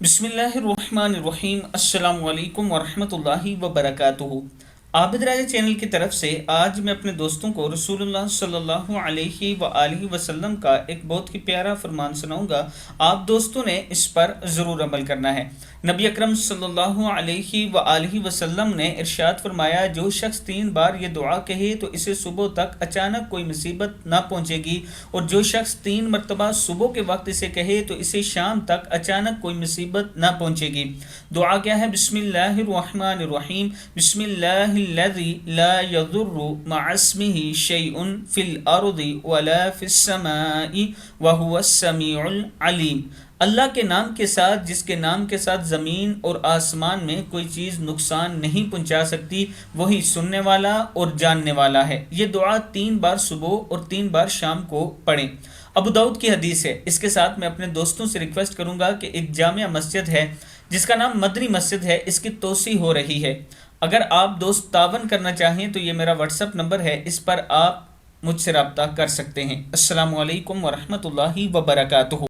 बिस्मिल्लाहिर्रहमानिर्रहीम। अस्सलाम वालेकुम वरहमतुल्लाहि वबरकातुहू। आबिद राजा चैनल की तरफ से आज मैं अपने दोस्तों को रसूलुल्लाह सल्लल्लाहु अलैहि वआलिहि वसल्लम का एक बहुत ही प्यारा फरमान सुनाऊंगा। आप दोस्तों ने इस पर ज़रूर अमल करना है। नबी अकरम सल्लल्लाहु अलैहि वआलिहि वसल्लम ने इरशाद फरमाया, जो शख्स 3 बार ये दुआ कहे तो इसे सुबह तक अचानक कोई मुसीबत ना पहुंचेगी, और जो शख्स 3 मरतबा सुबह के वक्त इसे कहे तो इसे शाम तक अचानक कोई मुसीबत ना पहुंचेगी। दुआ क्या है? बिस्मिल्लाहिर्रहमानिर्रहीम। बिस्मिल्लाहिल्लज़ी ला यज़ुर्रु मअस्मिही शैउन फिल अर्दि वला फिस समाई व हुवस समीउल अलीम। अल्लाह के नाम के साथ जिसके नाम के साथ ज़मीन और आसमान में कोई चीज़ नुकसान नहीं पहुंचा सकती, वही सुनने वाला और जानने वाला है। ये दुआ 3 बार सुबह और 3 बार शाम को पढ़ें। अबू दाऊद की हदीस है। इसके साथ मैं अपने दोस्तों से रिक्वेस्ट करूंगा कि एक जामिया मस्जिद है जिसका नाम मदनी मस्जिद है, इसकी तोसी हो रही है। अगर आप दोस्त तावन करना चाहें तो ये मेरा व्हाट्सअप नंबर है, इस पर आप मुझसे रब्ता कर सकते हैं। अस्सलामु अलैकुम वरहमतुल्लाहि वबरकातुहू।